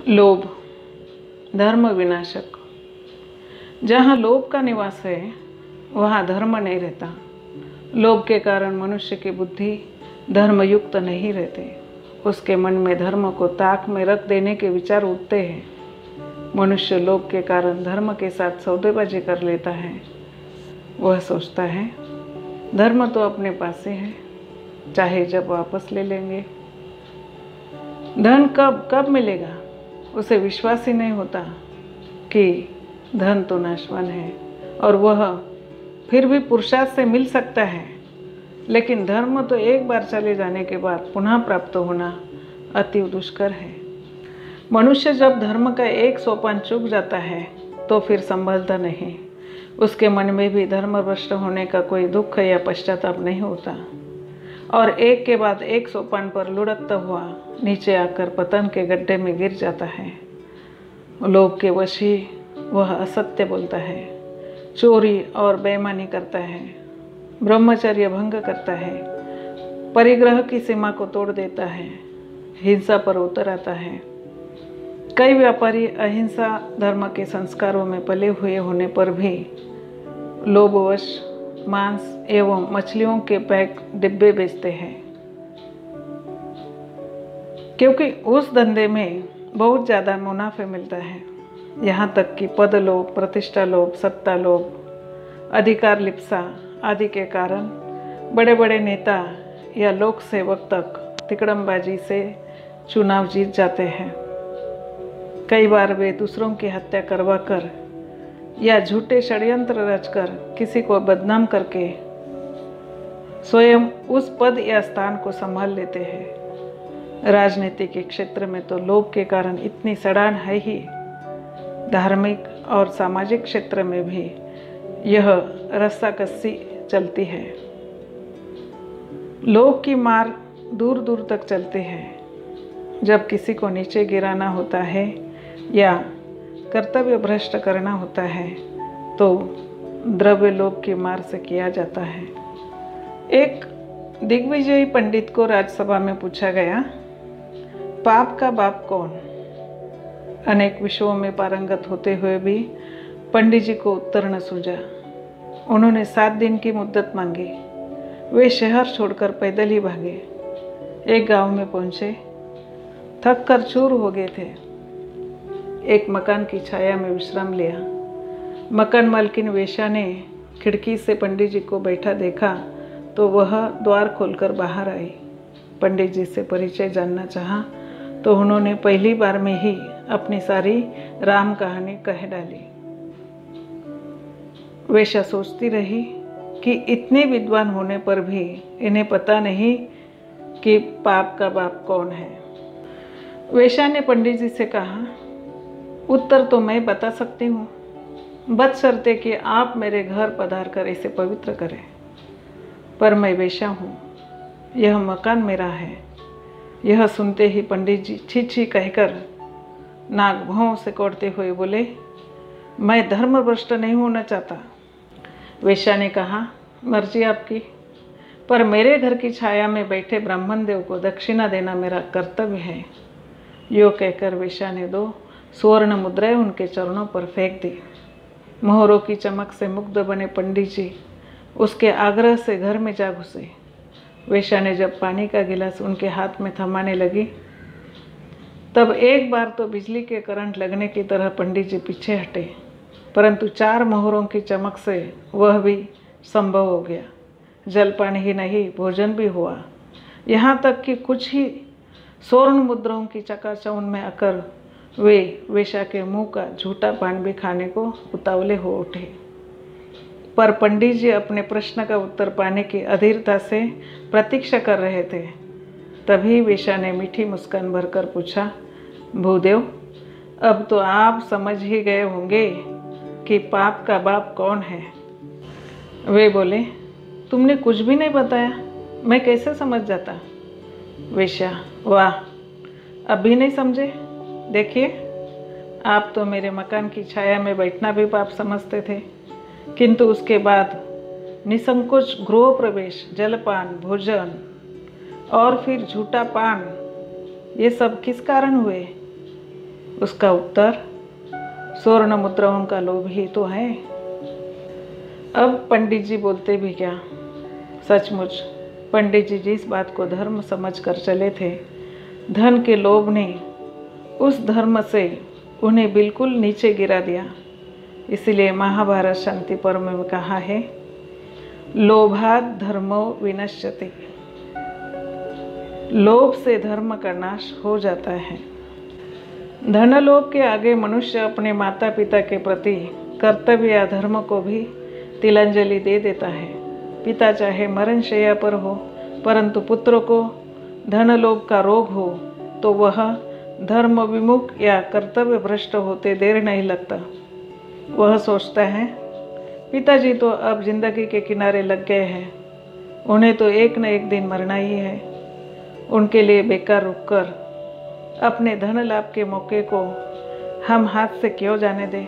लोभ धर्म विनाशक। जहाँ लोभ का निवास है वहाँ धर्म नहीं रहता। लोभ के कारण मनुष्य की बुद्धि धर्मयुक्त नहीं रहती। उसके मन में धर्म को ताक में रख देने के विचार उठते हैं। मनुष्य लोभ के कारण धर्म के साथ सौदेबाजी कर लेता है। वह सोचता है धर्म तो अपने पास ही है, चाहे जब वापस ले लेंगे। धन कब कब मिलेगा उसे विश्वास ही नहीं होता कि धन तो नाशवान है और वह फिर भी पुरुषार्थ से मिल सकता है, लेकिन धर्म तो एक बार चले जाने के बाद पुनः प्राप्त होना अति दुष्कर है। मनुष्य जब धर्म का एक सोपान चूक जाता है तो फिर संभलता नहीं। उसके मन में भी धर्मभ्रष्ट होने का कोई दुख या पश्चाताप नहीं होता और एक के बाद एक सोपान पर लुढ़कता हुआ नीचे आकर पतन के गड्ढे में गिर जाता है। लोभ के वश ही वह असत्य बोलता है, चोरी और बेईमानी करता है, ब्रह्मचर्य भंग करता है, परिग्रह की सीमा को तोड़ देता है, हिंसा पर उतर आता है। कई व्यापारी अहिंसा धर्म के संस्कारों में पले हुए होने पर भी लोभवश मांस एवं मछलियों के पैक डिब्बे बेचते हैं, क्योंकि उस धंधे में बहुत ज़्यादा मुनाफे मिलता है। यहाँ तक कि पद लोभ, प्रतिष्ठा लोभ, सत्ता लोभ, अधिकार लिप्सा आदि के कारण बड़े बड़े नेता या लोक सेवक तक तिकड़मबाजी से चुनाव जीत जाते हैं। कई बार वे दूसरों की हत्या करवाकर या झूठे षड्यंत्र रचकर किसी को बदनाम करके स्वयं उस पद या स्थान को संभाल लेते हैं। राजनीति के क्षेत्र में तो लोभ के कारण इतनी सड़ान है ही, धार्मिक और सामाजिक क्षेत्र में भी यह रस्साकसी चलती है। लोभ की मार दूर दूर तक चलती है। जब किसी को नीचे गिराना होता है या कर्तव्य भ्रष्ट करना होता है तो द्रव्य लोभ की मार से किया जाता है। एक दिग्विजयी पंडित को राज्यसभा में पूछा गया, पाप का बाप कौन? अनेक विषयों में पारंगत होते हुए भी पंडित जी को उत्तर न सूझा। उन्होंने 7 दिन की मुद्दत मांगी। वे शहर छोड़कर पैदल ही भागे। एक गांव में पहुंचे, थक कर चूर हो गए थे। एक मकान की छाया में विश्राम लिया। मकान मालकिन वेश्या ने खिड़की से पंडित जी को बैठा देखा तो वह द्वार खोलकर बाहर आई। पंडित जी से परिचय जानना चाहा तो उन्होंने पहली बार में ही अपनी सारी राम कहानी कह डाली। वेश्या सोचती रही कि इतने विद्वान होने पर भी इन्हें पता नहीं कि पाप का बाप कौन है। वेश्या ने पंडित जी से कहा, उत्तर तो मैं बता सकती हूँ, बशर्ते कि आप मेरे घर पधार कर इसे पवित्र करें। पर मैं वेश्या हूँ, यह मकान मेरा है। यह सुनते ही पंडित जी छी छी कहकर नाक भौं से कोड़ते हुए बोले, मैं धर्मभ्रष्ट नहीं होना चाहता। वेश्या ने कहा, मर्जी आपकी, पर मेरे घर की छाया में बैठे ब्राह्मण देव को दक्षिणा देना मेरा कर्तव्य है। यो कहकर वेश्या ने 2 सुवर्ण मुद्राएं उनके चरणों पर फेंक दी। मोहरों की चमक से मुग्ध बने पंडित जी उसके आग्रह से घर में जा घुसे। वेश्या ने जब पानी का गिलास उनके हाथ में थमाने लगी तब एक बार तो बिजली के करंट लगने की तरह पंडित जी पीछे हटे, परंतु 4 मोहरों की चमक से वह भी संभव हो गया। जलपान ही नहीं, भोजन भी हुआ। यहाँ तक कि कुछ ही स्वर्ण मुद्राओं की चकाचौंध में आकर वे वेश्या के मुंह का झूठा पान भी खाने को उतावले हो उठे। पर पंडित जी अपने प्रश्न का उत्तर पाने की अधीरता से प्रतीक्षा कर रहे थे। तभी वेश्या ने मीठी मुस्कान भरकर पूछा, भूदेव, अब तो आप समझ ही गए होंगे कि पाप का बाप कौन है। वे बोले, तुमने कुछ भी नहीं बताया, मैं कैसे समझ जाता? वेश्या, वाह, अब भी नहीं समझे? देखिए, आप तो मेरे मकान की छाया में बैठना भी पाप समझते थे, किंतु उसके बाद निसंकोच गृह प्रवेश, जलपान, भोजन और फिर झूठा पान, ये सब किस कारण हुए? उसका उत्तर, स्वर्ण मुद्राओं का लोभ ही तो है। अब पंडित जी बोलते भी क्या, सचमुच पंडित जी जिस बात को धर्म समझकर चले थे, धन के लोभ ने उस धर्म से उन्हें बिल्कुल नीचे गिरा दिया। इसलिए महाभारत शांति पर्व में कहा है, लोभात धर्मो विनश्यति। लोभ से धर्म का नाश हो जाता है। धनलोभ के आगे मनुष्य अपने माता पिता के प्रति कर्तव्य या धर्म को भी तिलांजलि दे देता है। पिता चाहे मरण शैया पर हो, परंतु पुत्र को धनलोभ का रोग हो तो वह धर्म विमुख या कर्तव्य भ्रष्ट होते देर नहीं लगता। वह सोचता है, पिताजी तो अब जिंदगी के किनारे लग गए हैं, उन्हें तो एक न एक दिन मरना ही है। उनके लिए बेकार रुककर अपने धन लाभ के मौके को हम हाथ से क्यों जाने दें।